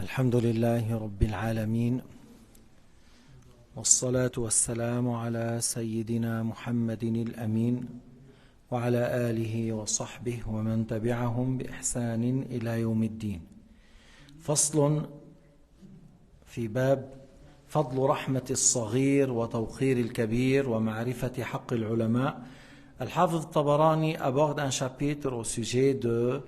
الحمد لله رب العالمين والصلاة والسلام على سيدنا محمد الأمين وعلى آله وصحبه ومن تبعهم بإحسان إلى يوم الدين. فصل في باب فضل رحمة الصغير وتوقير الكبير ومعرفة حق العلماء. الحافظ الطبراني aborde un chapitre au sujet de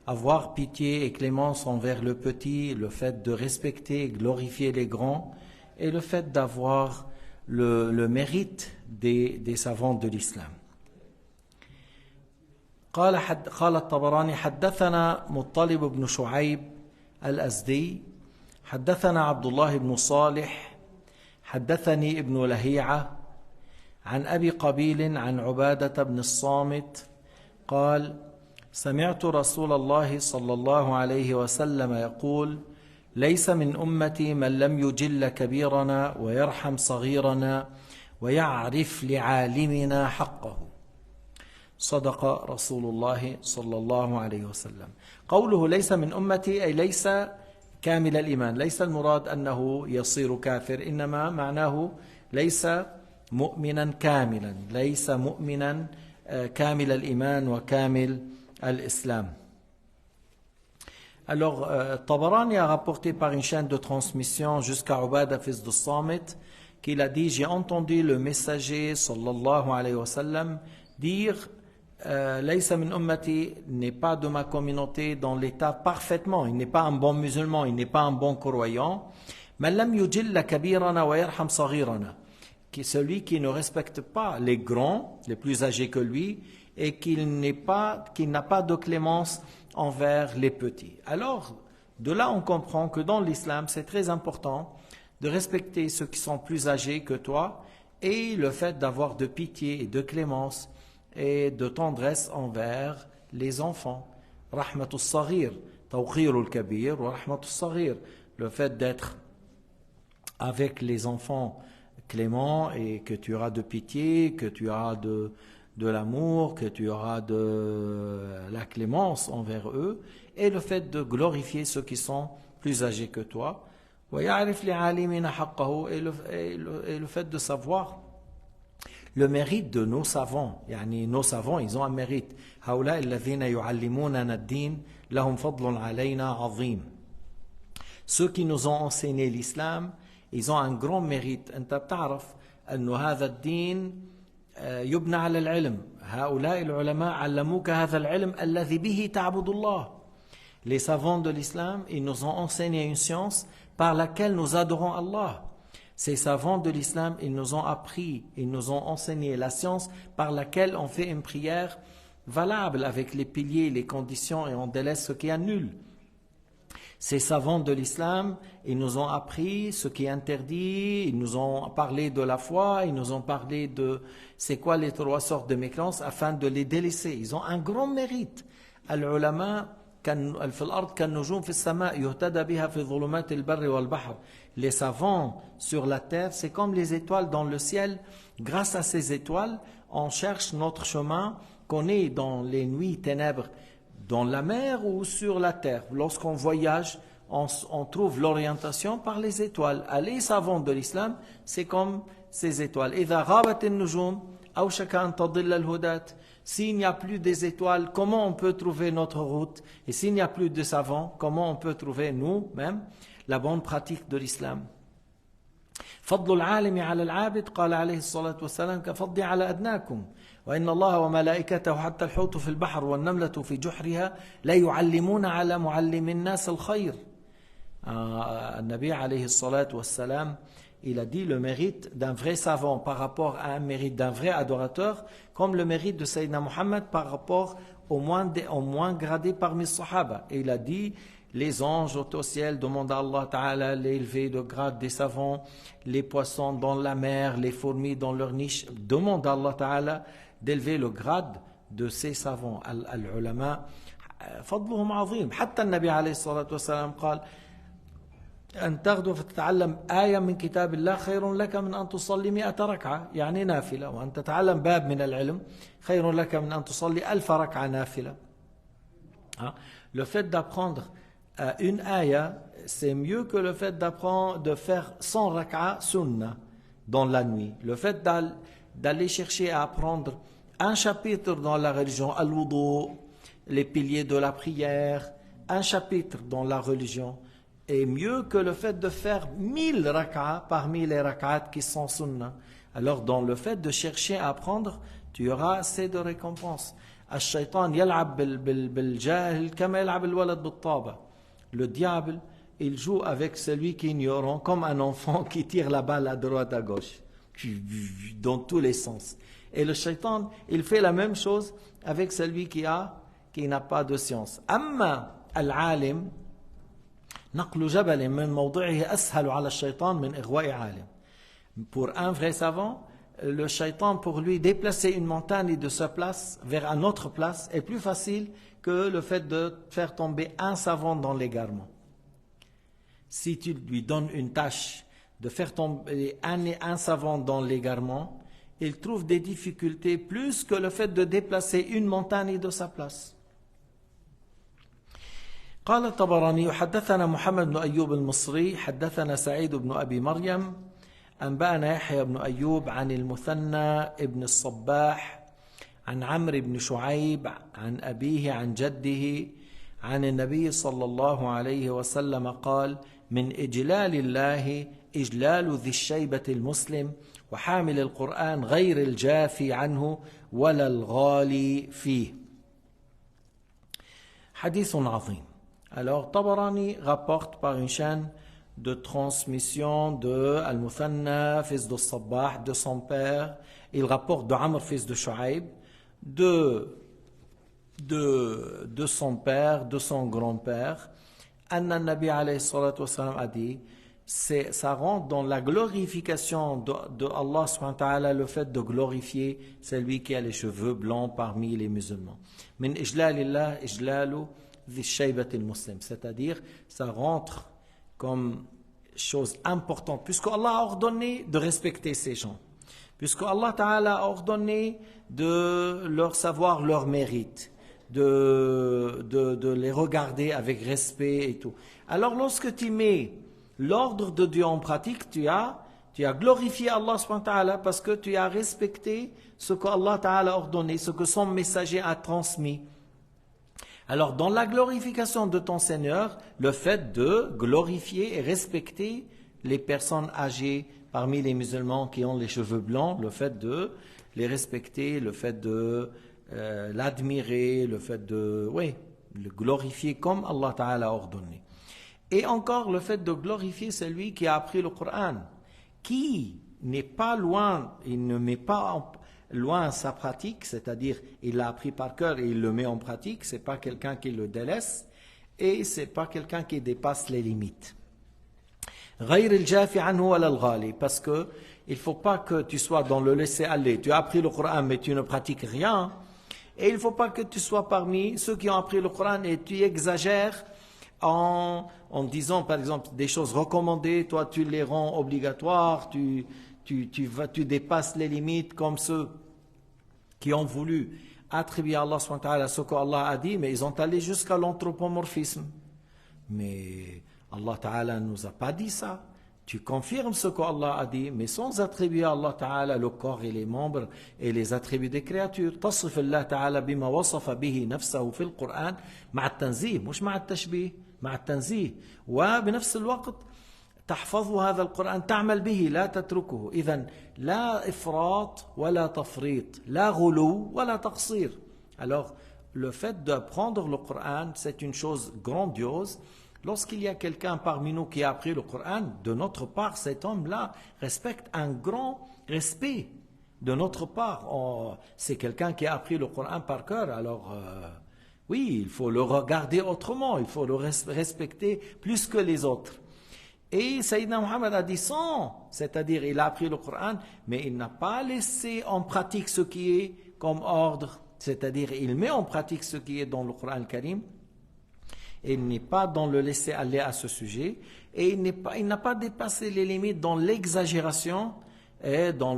avoir pitié et clémence envers le petit, le fait de respecter et glorifier les grands et le fait d'avoir le mérite des savants de l'islam. قال الطبراني حدثنا مطلب بن شعيب الأزدي حدثنا عبد الله بن صالح حدثني ابن لهيعة عن أبي قبيل عن عبادة بن الصامت قال: سمعت رسول الله صلى الله عليه وسلم يقول: ليس من أمتي من لم يجل كبيرنا ويرحم صغيرنا ويعرف لعالمنا حقه. صدق رسول الله صلى الله عليه وسلم. قوله ليس من أمتي أي ليس كامل الإيمان، ليس المراد أنه يصير كافر، إنما معناه ليس مؤمنا كاملا، ليس مؤمنا كامل الإيمان وكامل الإسلام. Alors, Tabarani a rapporté par une chaîne de transmission jusqu'à Ubada, fils de Samit, qu'il a dit: j'ai entendu le messager sallallahu alayhi wa sallam dire Laysa min ummati, n'est pas de ma communauté dans l'état parfaitement, il n'est pas un bon musulman, il n'est pas un bon croyant. Man lam yujilla kabirana wa yarham saghirana, qui est celui qui ne respecte pas les grands, les plus âgés que lui, et qu'il n'a pas de clémence envers les petits. Alors, de là on comprend que dans l'islam, c'est très important de respecter ceux qui sont plus âgés que toi, et le fait d'avoir de pitié et de clémence et de tendresse envers les enfants. Rahmatus saghir, tawqirul kabir wa rahmatus saghir. Le fait d'être avec les enfants clément et que tu auras de pitié, que tu auras de l'amour, que tu auras de la clémence envers eux, et le fait de glorifier ceux qui sont plus âgés que toi. Et le fait de savoir le mérite de nos savants. Yani nos savants, ils ont un mérite. Ceux qui nous ont enseigné l'islam, ils ont un grand mérite. أنت بتعرف أن هذا الدين يبنى على العلم. هؤلاء العلماء علموك هذا العلم الذي به تعبد الله. Les savants de l'islam, ils nous ont enseigné une science par laquelle nous adorons Allah. Ces savants de l'islam, ils nous ont appris, ils nous ont enseigné la science par laquelle on fait une prière valable avec les piliers, les conditions, et on délaisse ce qui annule. Ces savants de l'islam, ils nous ont appris ce qui est interdit, ils nous ont parlé de la foi, ils nous ont parlé de c'est quoi les trois sortes de mécréances afin de les délaisser. Ils ont un grand mérite. Al-ulama في الأرض كالنجوم في السماء يهتدى بها في ظلمات البر والبحر. Les savants sur la terre, c'est comme les étoiles dans le ciel. Grâce à ces étoiles, on cherche notre chemin, qu'on est dans les nuits ténèbres, dans la mer ou sur la terre. Lorsqu'on voyage, on trouve l'orientation par les étoiles. Les savants de l'islam, c'est comme ces étoiles. إذا غابت النجوم أوشك أن تضل الهداة. S'il n'y a plus des étoiles, comment on peut trouver notre route? Et s'il n'y a plus de savants, comment on peut trouver nous-mêmes la bonne pratique de l'islam? فضل العالم على العابد قال عليه الصلاة والسلام كفضلي على أدناكم وإن الله وملائكته حتى الحوت في البحر والنملة في جحرها لا يعلمون على معلم الناس الخير. النبي عليه الصلاة والسلام, il a dit le mérite d'un vrai savant par rapport à un mérite d'un vrai adorateur, comme le mérite de Sayyidina Muhammad par rapport au moins gradé parmi les Sahaba. Et il a dit: les anges au ciel demandent à Allah Ta'ala l'élevé de grade des savants, les poissons dans la mer, les fourmis dans leur niche, demandent à Allah Ta'ala d'élever le grade de ces savants. Al-ulama fadluhum azim. Hatta an-nabi alayhi salatu wassalam قال: أن تغدو فتتعلم آية من كتاب الله خير لك من أن تصلي 100 ركعة، يعني نافلة، وأن تتعلم باب من العلم خير لك من أن تصلي 1000 ركعة نافلة. Le fait d'apprendre une ayah, c'est mieux que le fait d'apprendre, de faire 100 rak'a sunnah dans la nuit. Le fait d'aller chercher à apprendre un chapitre dans la religion, al-wudu, les piliers de la prière, un chapitre dans la religion, est mieux que le fait de faire 1000 rak'a parmi les rak'at qui sont sunnah. Alors dans le fait de chercher à apprendre, tu auras assez de récompenses. الشيطان يلعب بالجاهل كما يلعب الولد بالطابة. Le diable, il joue avec celui qui est ignorant comme un enfant qui tire la balle à droite à gauche, dans tous les sens. Et le shaitan, il fait la même chose avec celui qui n'a pas de science. أما العالم نقل جبل من موضعه أسهل على الشيطان من إغواء عالم. Pour un vrai savant, le shaitan, pour lui, déplacer une montagne de sa place vers une autre place est plus facile que le fait de faire tomber un savant dans l'égarement. Si tu lui donnes une tâche de faire tomber un savant dans l'égarement, il trouve des difficultés plus que le fait de déplacer une montagne de sa place. قال الطبراني حدثنا محمد بن أيوب المصري حدثنا سعيد بن أبي مريم أنبأنا يحيى بن أيوب عن المثنى ابن الصباح عن عمرو بن شعيب عن أبيه عن جده عن النبي صلى الله عليه وسلم قال من إجلال الله إجلال ذي الشيبة المسلم وحامل القرآن غير الجافي عنه ولا الغالي فيه. حديث عظيم. Alors Tabarani rapporte par une chaîne de transmission de Al-Muthanna, fils de Sabbah, de son père. Il rapporte de Amr, fils de Shu'aib, de son père, de son grand-père. Anna Nabi alayhi salatu wasalam a dit, ça rentre dans la glorification de Allah subhanahu wa ta'ala, le fait de glorifier celui qui a les cheveux blancs parmi les musulmans. Min ijlalillah ijlalu dhi shaybat al-muslim, c'est-à-dire ça rentre comme chose importante, puisque Allah a ordonné de respecter ces gens, puisque Allah Ta'ala a ordonné de leur savoir leur mérite, de les regarder avec respect et tout. Alors lorsque tu mets l'ordre de Dieu en pratique, tu as glorifié Allah subhanahu wa ta'ala parce que tu as respecté ce que Allah Ta'ala a ordonné, ce que son messager a transmis. Alors, dans la glorification de ton Seigneur, le fait de glorifier et respecter les personnes âgées parmi les musulmans qui ont les cheveux blancs, le fait de les respecter, le fait de l'admirer, le fait de le glorifier comme Allah Ta'ala a ordonné. Et encore le fait de glorifier celui qui a appris le Coran, qui n'est pas loin, il ne met pas loin sa pratique, c'est-à-dire il l'a appris par cœur et il le met en pratique, c'est pas quelqu'un qui le délaisse et c'est pas quelqu'un qui dépasse les limites. غير الجافي عنه ولا الغالي, parce que il faut pas que tu sois dans le laisser-aller. Tu as appris le Coran mais tu ne pratiques rien, et il faut pas que tu sois parmi ceux qui ont appris le Coran et tu exagères en disant par exemple des choses recommandées, toi tu les rends obligatoires, tu dépasses les limites comme ceux qui ont voulu attribuer à Allah subhanahu wa ta'ala ce qu'Allah a dit, mais ils ont allé jusqu'à l'anthropomorphisme. Mais Allah ta'ala ne nous a pas dit ça. Tu confirmes ce qu'Allah a dit, mais sans attribuer à Allah ta'ala le corps et les membres et les attributs des créatures. تصف الله تعالى بما وصف به نفسه في القرآن مع التنزيه مش مع التشبيه مع التنزيه وبنفس الوقت تحفظ هذا القرآن تعمل به لا تتركه. إذن لا إفراط ولا تفريط لا غلو ولا تقصير. Alors le fait d'apprendre le Coran, c'est une chose grandiose. Lorsqu'il y a quelqu'un parmi nous qui a appris le Coran, de notre part, cet homme-là respecte un grand respect de notre part. C'est quelqu'un qui a appris le Coran par cœur, alors oui, il faut le regarder autrement, il faut le respecter plus que les autres. Et Sayyidina Muhammad a dit 100, c'est-à-dire il a appris le Coran, mais il n'a pas laissé en pratique ce qui est comme ordre, c'est-à-dire il met en pratique ce qui est dans le Coran Karim. Et il n'est pas dans le laisser aller à ce sujet, et il n'a pas dépassé les limites dans l'exagération et dans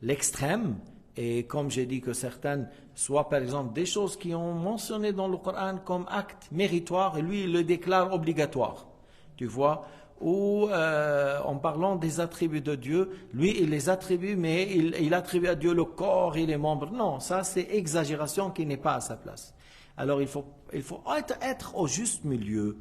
l'extrême. Et comme j'ai dit que certaines, soit par exemple des choses qui ont mentionné dans le Coran comme acte méritoire, et lui il le déclare obligatoire. tu vois, ou en parlant des attributs de Dieu, lui il les attribue, mais il attribue à Dieu le corps et les membres. Non, ça c'est exagération qui n'est pas à sa place. Alors il faut être au juste milieu.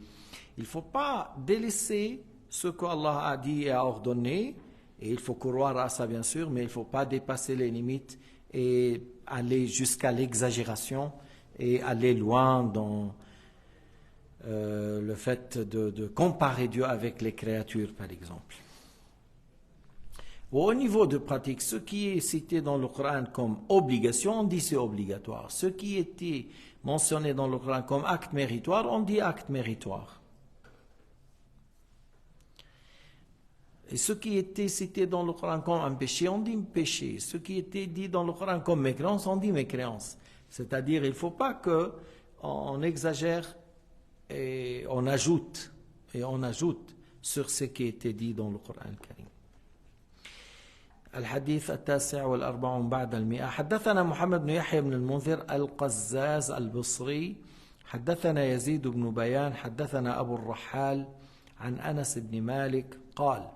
Il ne faut pas délaisser ce qu'Allah a dit et a ordonné, et il faut croire à ça bien sûr, mais il ne faut pas dépasser les limites et aller jusqu'à l'exagération et aller loin dans le fait de comparer Dieu avec les créatures, par exemple. Au niveau de pratique, ce qui est cité dans le Coran comme obligation, on dit c'est obligatoire. Ce qui était mentionné dans le Coran comme acte méritoire, on dit acte méritoire. Et ce qui était cité dans le Coran comme un péché, on dit péché. Ce qui était dit dans le Coran comme mécréance, on dit mécréance. C'est-à-dire, il ne faut pas qu'on exagère et on ajoute sur ce qui était dit dans le Coran الكريم. الحديث 49 بعد 100. حدثنا محمد بن يحيى بن المنذر القزاز البصري حدثنا يزيد بن بيان حدثنا أبو الرحال عن أنس بن مالك قال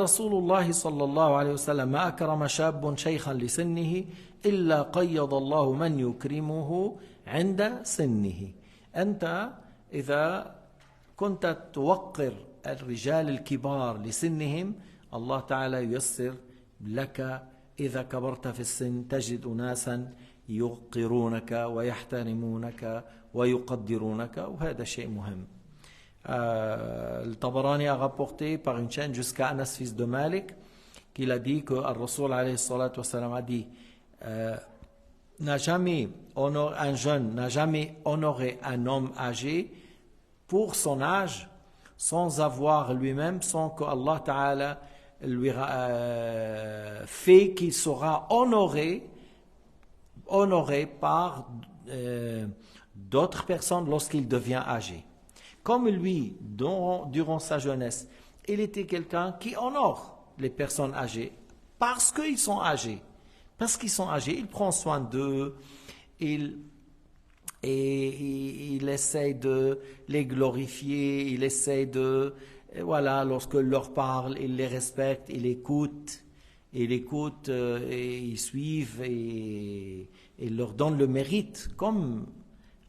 رسول الله صلى الله عليه وسلم ما أكرم شاب شيخا لسنه إلا قيض الله من يكرمه عند سنه. أنت إذا كنت توقر الرجال الكبار لسنهم الله تعالى ييسر لك إذا كبرت في السن تجد أناسا يوقرونك ويحترمونك ويقدرونك وهذا شيء مهم. Le Tabarani a rapporté par une chaîne jusqu'à Anas fils de Malik qu'il a dit que Ar-Rasoul alayhi salatu wassalam a dit un jeune n'a jamais honoré un homme âgé pour son âge sans avoir lui-même, sans que Allah Ta'ala lui fait qu'il sera honoré par d'autres personnes lorsqu'il devient âgé. Comme lui, durant sa jeunesse, il était quelqu'un qui honore les personnes âgées parce qu'ils sont âgés. Parce qu'ils sont âgés, il prend soin d'eux, il essaie de les glorifier, il essaie de, voilà, lorsqu'il leur parle, il les respecte, il écoute, et ils suivent et il leur donne le mérite, comme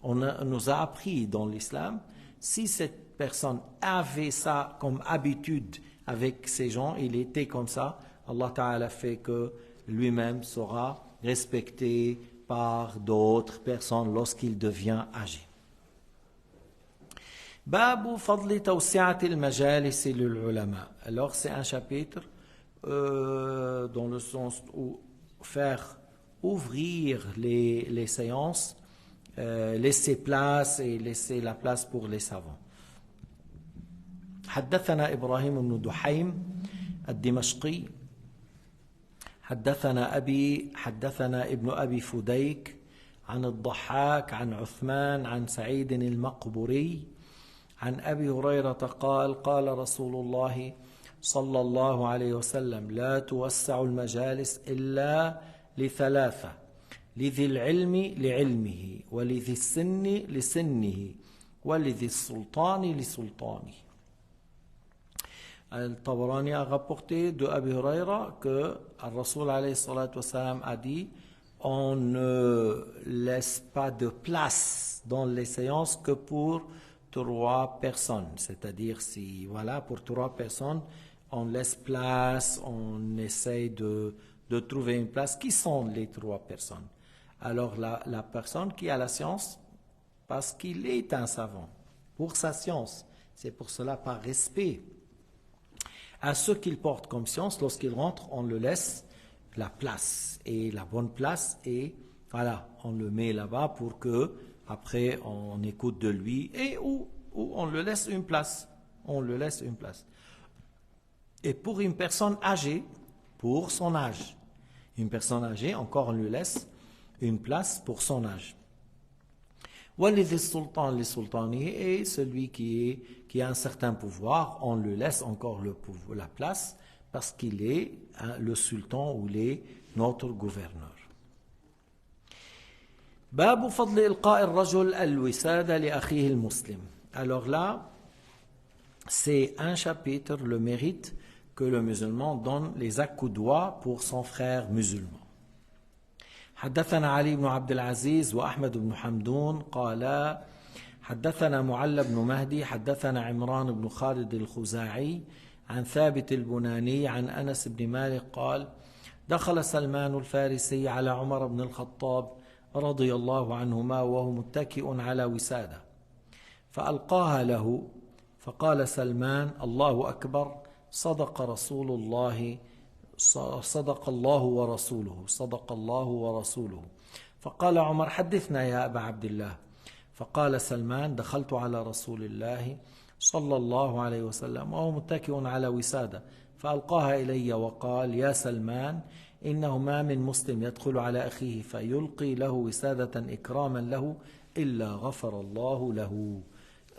on nous a appris dans l'islam. Si cette personne avait ça comme habitude avec ces gens, il était comme ça, Allah Ta'ala fait que lui-même sera respecté par d'autres personnes lorsqu'il devient âgé. Babu fadli tawsi'at al-majalis lil-ulama. Alors c'est un chapitre dans le sens où faire ouvrir les séances, laisser place et laisser la place pour les savants. حدثنا إبراهيم بن دحيم الدمشقي حدثنا أبي حدثنا ابن أبي فديك عن الضحاك عن عثمان عن سعيد المقبري عن أبي هريرة قال قال رسول الله صلى الله عليه وسلم لا توسع المجالس إلا لثلاثة لذي العلم لعلمه ولذي السن لسنه ولذي السلطان لسلطانه. Al-Tabarani a rapporté de Abi Huraira que Ar-Rasoul alayhi salatu wassalam a dit on ne laisse pas de place dans les séances que pour 3 personnes. C'est-à-dire si voilà pour 3 personnes on laisse place, on essaye de trouver une place. Qui sont les 3 personnes? Alors la personne qui a la science parce qu'il est un savant pour sa science. C'est pour cela par respect à ce qu'il porte comme science, lorsqu'il rentre, on le laisse la place et la bonne place et voilà, on le met là-bas pour que après on écoute de lui et où on le laisse une place. On le laisse une place. Et pour une personne âgée, pour son âge, une personne âgée, encore on lui laisse une place pour son âge. وَلِذِ sultan li sultani, et celui qui a un certain pouvoir, on le laisse encore la place parce qu'il est le sultan ou il est notre gouverneur. باب فضل إلقاء الرجل الوسادة لأخيه المسلم. Alors là, c'est un chapitre, le mérite que le musulman donne les à coups de doigt pour son frère musulman. حدثنا علي بن عبد العزيز وأحمد بن حمدون قال حدثنا معل بن مهدي حدثنا عمران بن خالد الخزاعي عن ثابت البناني عن أنس بن مالك قال دخل سلمان الفارسي على عمر بن الخطاب رضي الله عنهما وهو متكئ على وسادة فألقاها له فقال سلمان الله أكبر صدق رسول الله صدق الله ورسوله صدق الله ورسوله فقال عمر حدثنا يا أبا عبد الله فقال سلمان دخلت على رسول الله صلى الله عليه وسلم وهو متكئ على وسادة فألقاها إلي وقال يا سلمان إنه ما من مسلم يدخل على أخيه فيلقي له وسادة إكراما له إلا غفر الله له.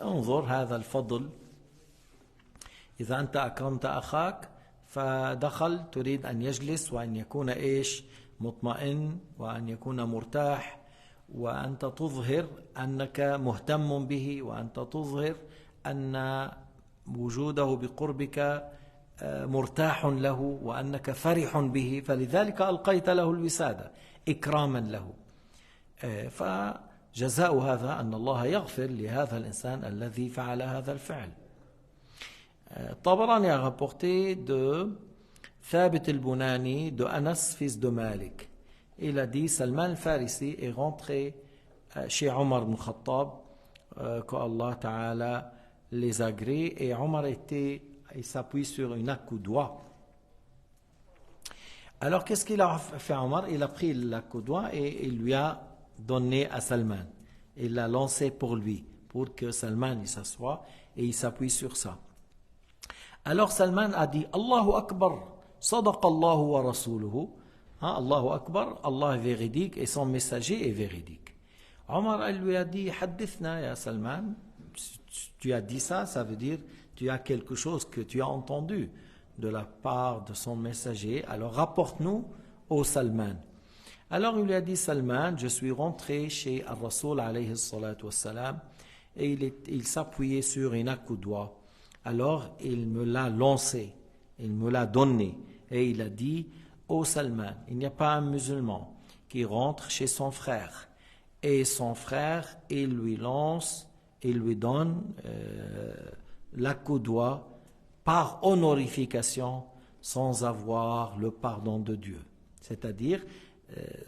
انظر هذا الفضل، إذا أنت أكرمت أخاك فدخل تريد أن يجلس وأن يكون مطمئن وأن يكون مرتاح، وأنت تظهر أنك مهتم به، وأنت تظهر أن وجوده بقربك مرتاح له وأنك فرح به، فلذلك ألقيت له الوسادة إكراما له. فجزاء هذا أن الله يغفر لهذا الإنسان الذي فعل هذا الفعل. Tabarani a rapporté de Thabit al-Bunani de Anas, fils de Malik. Il a dit Salman al-Farisi est rentré chez Omar ibn Khattab, que Allah Ta'ala les agrée, et Omar il s'appuie sur une accoudoie. Alors qu'est-ce qu'il a fait Omar? Il a pris l'accoudoie et il lui a donné à Salman. Il l'a lancé pour lui, pour que Salman il s'assoie et il s'appuie sur ça. Alors Salman a dit Allahu Akbar, Sadaqa Allahu wa Rasuluhu. Allahu Akbar, Allah est véridique et son messager est véridique. Omar lui a dit Haddithna ya Salman, tu as dit ça, ça veut dire tu as quelque chose que tu as entendu de la part de son messager, alors rapporte-nous au Salman. Alors il lui a dit Salman, je suis rentré chez Al-Rasoul alayhi salatu wassalam et il s'appuyait sur une accoudoie. Alors il me l'a lancé, il me l'a donné et il a dit ô Salman, il n'y a pas un musulman qui rentre chez son frère et son frère il lui lance, il lui donne l'accoudoie par honorification sans avoir le pardon de Dieu. C'est-à-dire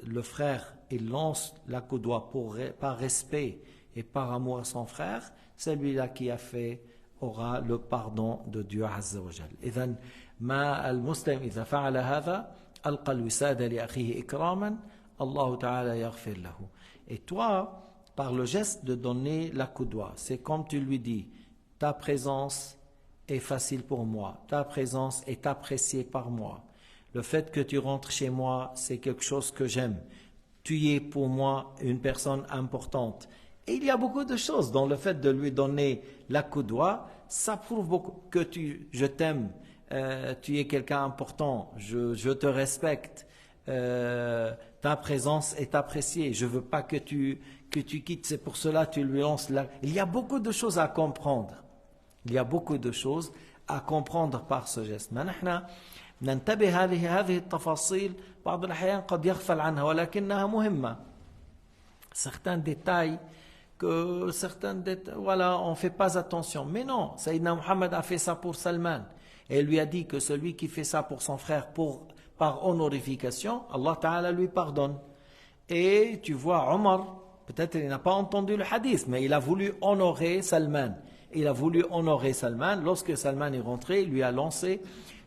le frère il lance l'accoudoie par respect et par amour à son frère, celui-là qui a fait aura le pardon de Dieu Azza wa Jal. إذن ما المسلم إذا فعل هذا ألقى الوسادة لأخيه إكراما الله تعالى يغفر له. Et toi, par le geste de donner l'accoudoie, c'est comme tu lui dis ta présence est facile pour moi, ta présence est appréciée par moi. Le fait que tu rentres chez moi, c'est quelque chose que j'aime. Tu es pour moi une personne importante. Et il y a beaucoup de choses dans le fait de lui donner l'accoudoie, ça prouve beaucoup que je t'aime, tu es quelqu'un important, je te respecte, ta présence est appréciée, je ne veux pas que tu quittes, c'est pour cela que tu lui lances là. Il y a beaucoup de choses à comprendre. Il y a beaucoup de choses à comprendre par ce geste. نحن ننتبه هذه التفاصيل بعض الأحيان قد يغفل عنها ولكنها مهمة. Certains détails voilà, on ne fait pas attention. Mais non, Sayyidina Muhammad a fait ça pour Salman. Et il lui a dit que celui qui fait ça pour son frère par honorification, Allah Ta'ala lui pardonne. Et tu vois, Omar, peut-être il n'a pas entendu le hadith, mais il a voulu honorer Salman. Il a voulu honorer Salman. Lorsque Salman est rentré, il lui a lancé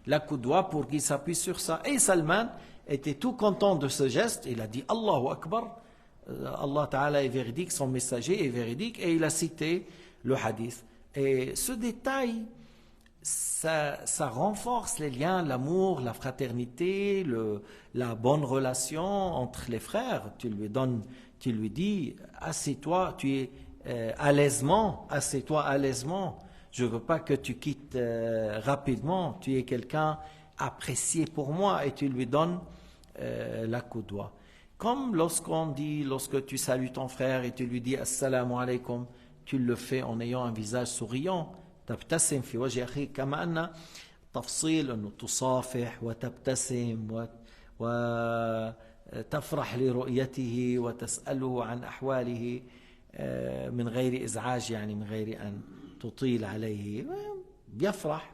l'accoudoie pour qu'il s'appuie sur ça. Et Salman était tout content de ce geste. Il a dit Allahu Akbar. Allah Ta'ala est véridique, son messager est véridique, et il a cité le hadith. Et ce détail, ça renforce les liens, l'amour, la fraternité, la bonne relation entre les frères. Tu lui dis, assieds-toi, tu es assieds-toi à l'aisement. Je ne veux pas que tu quittes rapidement, tu es quelqu'un apprécié pour moi, et tu lui donnes l'accoudoie. Comme lorsque tu salues ton frère et tu lui dis Assalamu alaikum, tu le fais en ayant un visage souriant, تبتسم في وجه أخيك، كما أن تفصيل أنه تصافح وتبتسم وتفرح لرؤيته وتسأله عن أحواله من غير إزعاج، يعني من غير أن تطيل عليه، بيفرح.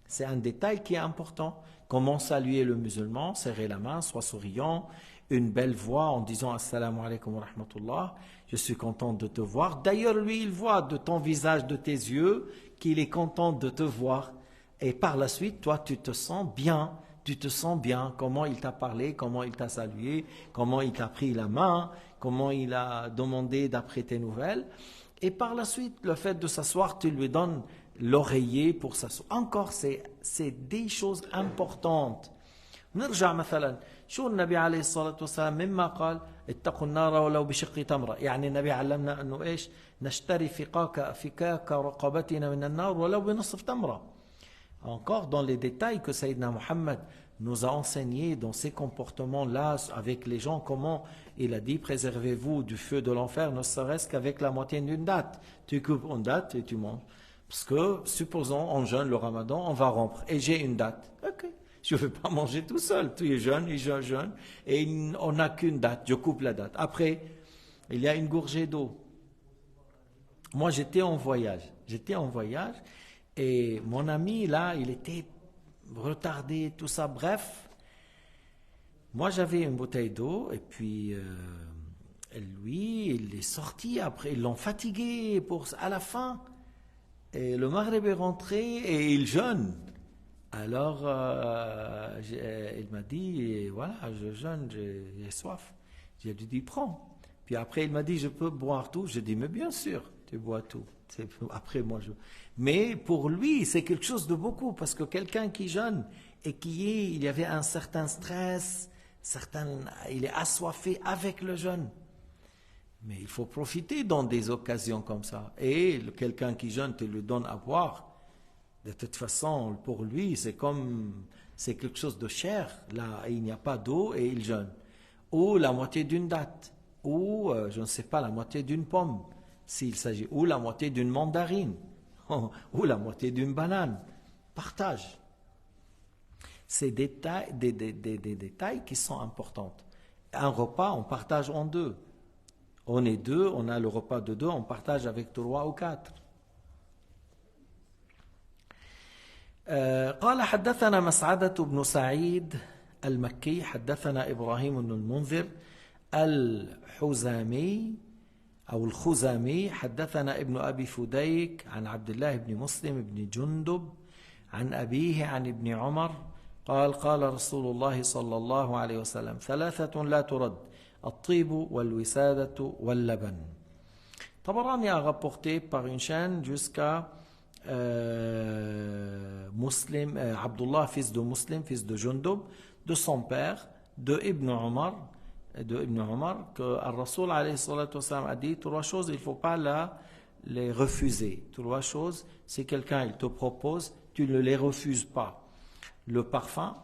C'est un détail qui est important. Comment saluer le musulman, serrer la main, soit souriant, une belle voix en disant Assalamu alaikum wa rahmatullah, je suis content de te voir. D'ailleurs, lui, il voit de ton visage, de tes yeux, qu'il est content de te voir. Et par la suite, toi, tu te sens bien. Tu te sens bien. Comment il t'a parlé, comment il t'a salué, comment il t'a pris la main, comment il a demandé d'après tes nouvelles. Et par la suite, le fait de s'asseoir, tu lui donnes l'oreiller pour s'asseoir. Encore, c'est des choses importantes. نرجع مثلا شو النبي عليه الصلاة والسلام مما قال اتقوا النار ولو بشق تمرة. يعني النبي علمنا أنه إيش؟ نشتري فكاك رقبتنا من النار ولو بنصف تمرة. Encore dans les détails que Sayyidina Muhammad nous a enseigné dans ces comportements-là avec les gens, comment il a dit préservez-vous du feu de l'enfer, ne serait-ce qu'avec la moitié d'une date. Tu coupes une date et tu manges. Parce que, supposons, on jeûne le ramadan, on va rompre, et j'ai une date. Ok, je ne vais pas manger tout seul. Tu es jeune, et je jeûne, et on n'a qu'une date, je coupe la date. Après, il y a une gorgée d'eau. Moi, j'étais en voyage, et mon ami, là, il était retardé, tout ça, bref. Moi, j'avais une bouteille d'eau, et puis, lui, il est sorti après, ils l'ont fatigué à la fin. Et le Maghreb est rentré et il jeûne. Alors, il m'a dit, voilà, je jeûne, j'ai soif. J'ai lui dit, prends. Puis après, il m'a dit, je peux boire tout. J'ai dit, mais bien sûr, tu bois tout. Après, moi, Mais pour lui, c'est quelque chose de beaucoup, parce que quelqu'un qui jeûne et il y avait un certain stress, il est assoiffé avec le jeûne. Mais il faut profiter dans des occasions comme ça. Et quelqu'un qui jeûne te le donne à boire. De toute façon, pour lui, c'est quelque chose de cher. Là, il n'y a pas d'eau et il jeûne. Ou la moitié d'une date. Ou, je ne sais pas, la moitié d'une pomme, s'il s'agit. Ou la moitié d'une mandarine. Ou la moitié d'une banane. Partage. C'est des détails qui sont importants. Un repas, on partage en deux. On est deux, on a le repas de deux, on partage avec trois ou quatre. قال حدثنا مسعدة بن سعيد المكي حدثنا إبراهيم بن المنذر الحزامي أو الخزامي حدثنا ابن أبي فديك عن عبد الله بن مسلم بن جندب عن أبيه عن ابن عمر قال قال رسول الله صلى الله عليه وسلم ثلاثة لا ترد الطيب والوسادة واللبن. Tabarani a rapporté par une chaîne jusqu'à Muslim, Abdullah, fils de Muslim, fils de Jundub, de son père, de Ibn Omar, que Al-Rasoul alayhi salatu wassalam a dit trois choses, il ne faut pas les refuser. Trois choses, si quelqu'un il te propose, tu ne les refuses pas. Le parfum,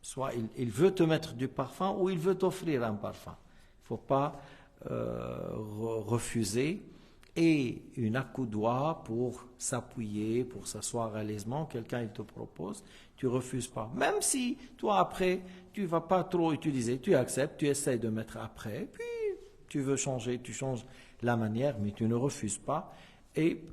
soit il veut te mettre du parfum ou il veut t'offrir un parfum. Il ne faut pas refuser. Et une accoudoir pour s'appuyer, pour s'asseoir à l'aisement. Quelqu'un il te propose, tu ne refuses pas. Même si toi après, tu ne vas pas trop utiliser, tu acceptes, tu essaies de mettre après, puis tu veux changer, tu changes la manière, mais tu ne refuses pas. Et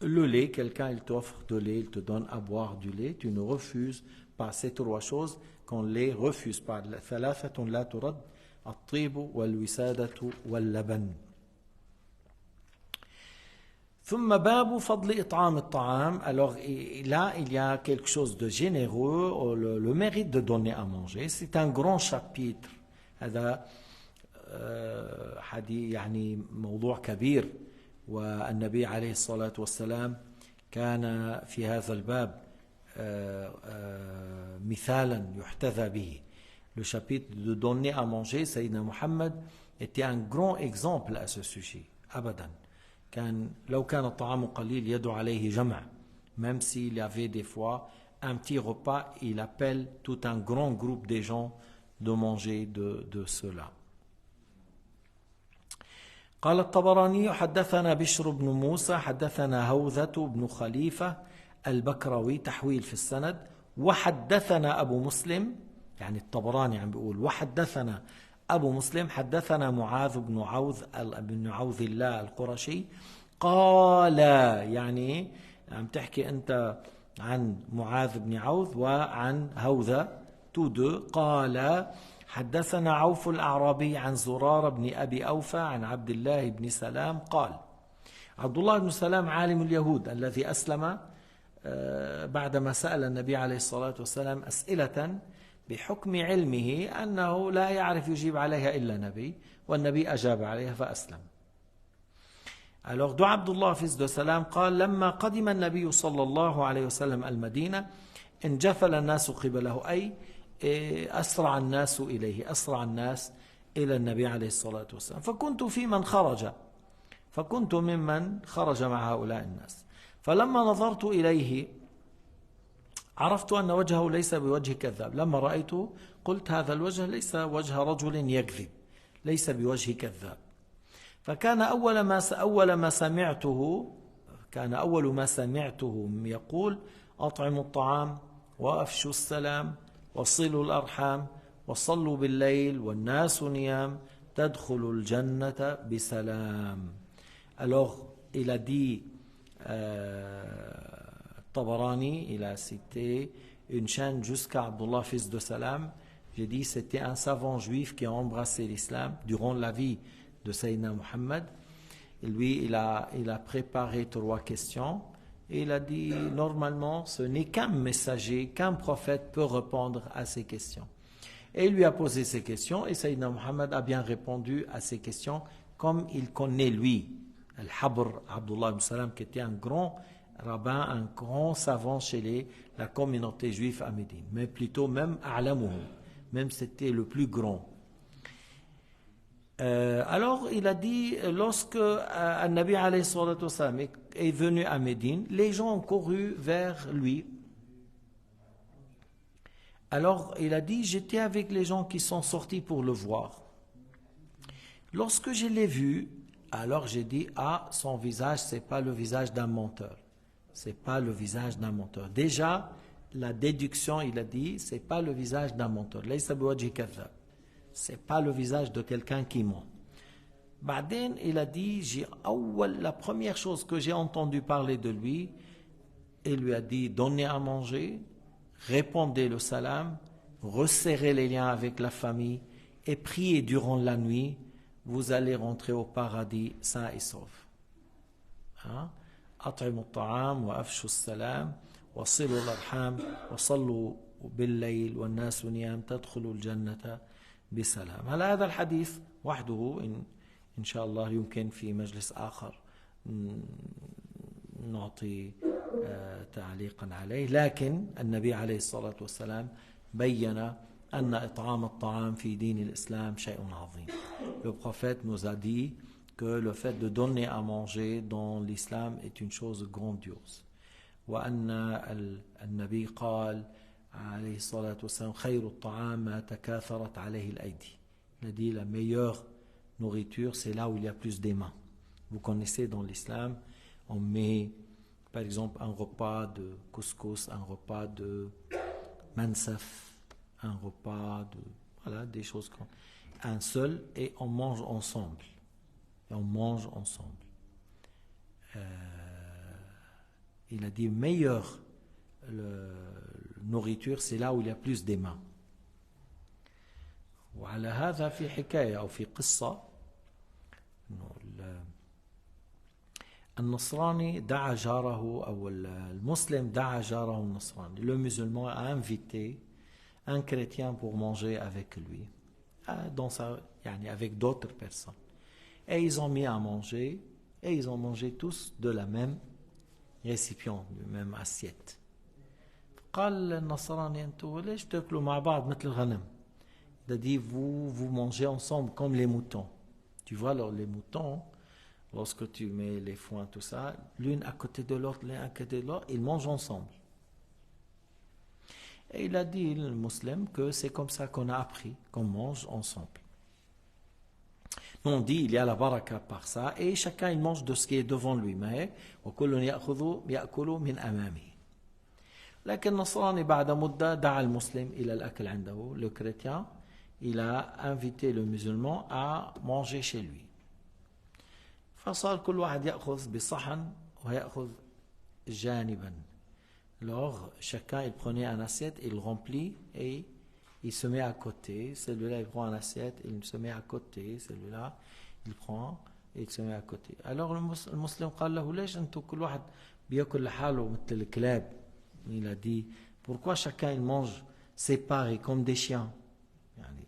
le lait, quelqu'un il t'offre de lait, il te donne à boire du lait, tu ne refuses pas. Ces trois choses qu'on ne les refuse pas. ثلاثة لا ترد الطيب والوسادة واللبن. ثم باب فضل إطعام الطعام. Alors là, il y a quelque chose de généreux, le mérite de donner à manger. C'est un grand chapitre. هذا حديث يعني موضوع كبير. والنبي عليه الصلاة والسلام كان في هذا الباب مثالا يحتذى به. Le chapitre de donner à manger, Sayyidina Muhammad était un grand exemple à ce sujet. أبدا. لو كان الطعام قليل يدعو عليه جمع. Même s'il y avait des fois un petit repas, il appelle tout un grand groupe de gens de manger de cela. قال الطبراني حدثنا بشر بن موسى حدثنا هوذة بن خليفة البكروي تحويل في السند وحدثنا أبو مسلم يعني الطبراني عم بيقول وحدثنا أبو مسلم حدثنا معاذ بن عوذ الله القرشي قال يعني عم تحكي أنت عن معاذ بن عوذ وعن هوذة تودو قال حدثنا عوف الأعرابي عن زرار بن أبي أوفى عن عبد الله بن سلام قال عبد الله بن سلام عالم اليهود الذي أسلم بعدما سأل النبي عليه الصلاة والسلام أسئلة بحكم علمه أنه لا يعرف يجيب عليها إلا نبي والنبي أجاب عليها فأسلم. Alors دو عبد الله fils de Salam قال لما قدم النبي صلى الله عليه وسلم المدينة انجفل الناس قبله أي أسرع الناس إليه أسرع الناس إلى النبي عليه الصلاة والسلام فكنت في من خرج فكنت ممن خرج مع هؤلاء الناس فلما نظرت إليه عرفت أن وجهه ليس بوجه كذاب لما رأيته قلت هذا الوجه ليس وجه رجل يكذب ليس بوجه كذاب فكان أول ما سمعته يقول أطعموا الطعام وأفشوا السلام وصلوا الأرحام وصلوا بالليل والناس نيام تدخلوا الجنة بسلام. Alors il a dit Tabarani, il a cité une chaîne jusqu'à Abdullah fils de Salam. J'ai dit c'était un savant juif qui a embrassé l'islam durant la vie de Sayyidina Muhammad. Et lui, il a préparé 3 questions. Et il a dit, normalement, ce n'est qu'un messager, qu'un prophète peut répondre à ces questions. Et il lui a posé ces questions, et Sayyidina Muhammad a bien répondu à ces questions, comme il connaît lui, Al-Habr, Abdullah ibn Salam, qui était un grand rabbin, un grand savant chez la communauté juive à Médine, mais plutôt même A'lamuhu, même c'était le plus grand. Alors il a dit lorsque Nabi alayhi salatu wassalam est venu à Médine, les gens ont couru vers lui. Alors il a dit j'étais avec les gens qui sont sortis pour le voir. Lorsque je l'ai vu, alors j'ai dit son visage c'est pas le visage d'un menteur. C'est pas le visage d'un menteur. Déjà la déduction il a dit c'est pas le visage d'un menteur. Laysa biwajhi kadhab. C'est pas le visage de quelqu'un qui ment. Ba'din, il a dit, la première chose que j'ai entendu parler de lui, il lui a dit, donnez à manger, répondez le salam, resserrez les liens avec la famille et priez durant la nuit, vous allez rentrer au paradis sain et sauf. أطعموا الطعام وأفشوا السلام وصلوا الأرحام وصلوا بالليل والناس نيام تدخلوا الجنة بسلام. هذا الحديث وحده إن شاء الله يمكن في مجلس آخر نعطي تعليقا عليه لكن النبي عليه الصلاة والسلام بين أن إطعام الطعام في دين الإسلام شيء عظيم. Le prophète nous a dit que le fait de donner à manger dans l'islam est une chose grandiose. وأن النبي قال عليه الصلاة والسلام خير الطعام ما تكاثرت عليه الأيدي. Il a dit la meilleure nourriture c'est là où il y a plus des mains. Vous connaissez dans l'islam, on met par exemple un repas de couscous, un repas de mansaf, un repas de voilà des choses comme un seul et on mange ensemble. Et on mange ensemble. Il a dit meilleure nourriture c'est là où il y a plus des mains. وعلى هذا في حكاية أو في قصة النصراني دعا جاره أو المسلم دعا جاره النصراني. Le musulman a invité un chrétien pour manger avec lui avec d'autres personnes. Et ils ont mis à manger et ils ont mangé tous de la même récipient, de la même assiette. قال النصراني أنتوا ليش تاكلوا مع بعض مثل الغنم؟ Il a dit vous mangez ensemble comme les moutons. Tu vois alors les moutons, lorsque tu mets les foins tout ça, l'une à côté de l'autre, l'un à côté de l'autre, ils mangent ensemble. Et il a dit le musulman que c'est comme ça qu'on a appris qu'on mange ensemble. On dit il y a la baraka par ça et chacun il mange de ce qui est devant lui. Mais وكل يأكل من أمامه. لكن النصراني بعد مدة دعا المسلم إلى الأكل عنده. Le chrétien, il a invité le musulman à manger chez lui. فصار كل واحد يأخذ بصحن ويأخذ جانبا. Alors chacun il prenait un assiette, il remplit et il se met à côté. Celui-là il prend un assiette, il se met à côté. Celui-là il prend et il se met à côté. Alors le musulman قال له ليش انتم كل واحد بياكل لحاله مثل الكلاب. Il a dit, pourquoi chacun il mange séparé comme des chiens?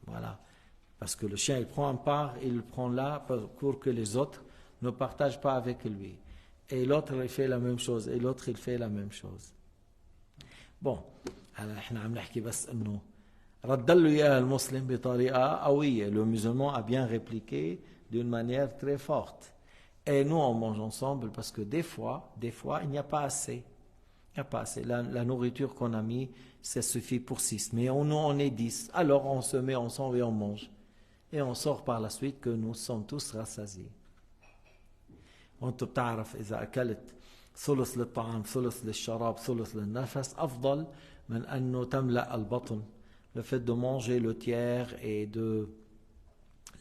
Voilà. Parce que le chien il prend une part, il le prend là pour que les autres ne partagent pas avec lui. Et l'autre il fait la même chose, et l'autre il fait la même chose. Bon, alors احنا عم نحكي بس انه رد له اياها المسلم بطريقه قويه. Le musulman a bien répliqué d'une manière très forte. Et nous on mange ensemble parce que des fois il n'y a pas assez. Il n'y a pas assez. La nourriture qu'on a mis, ça suffit pour 6. Mais nous, on est 10. Alors, on se met ensemble et on mange. Et on sort par la suite que nous sommes tous rassasiés. وانت بتعرف إذا أكلت ثلث للطعام ثلث للشراب ثلث للنفس أفضل من أنه تملأ البطن. Le fait de manger le tiers et de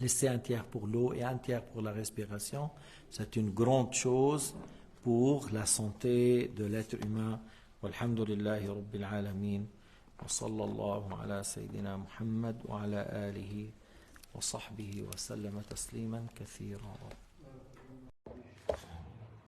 laisser un tiers pour l'eau et un tiers pour la respiration, c'est une grande chose pour la santé de l'être humain. والحمد لله رب العالمين وصلى الله على سيدنا محمد وعلى آله وصحبه وسلم تسليما كثيرا.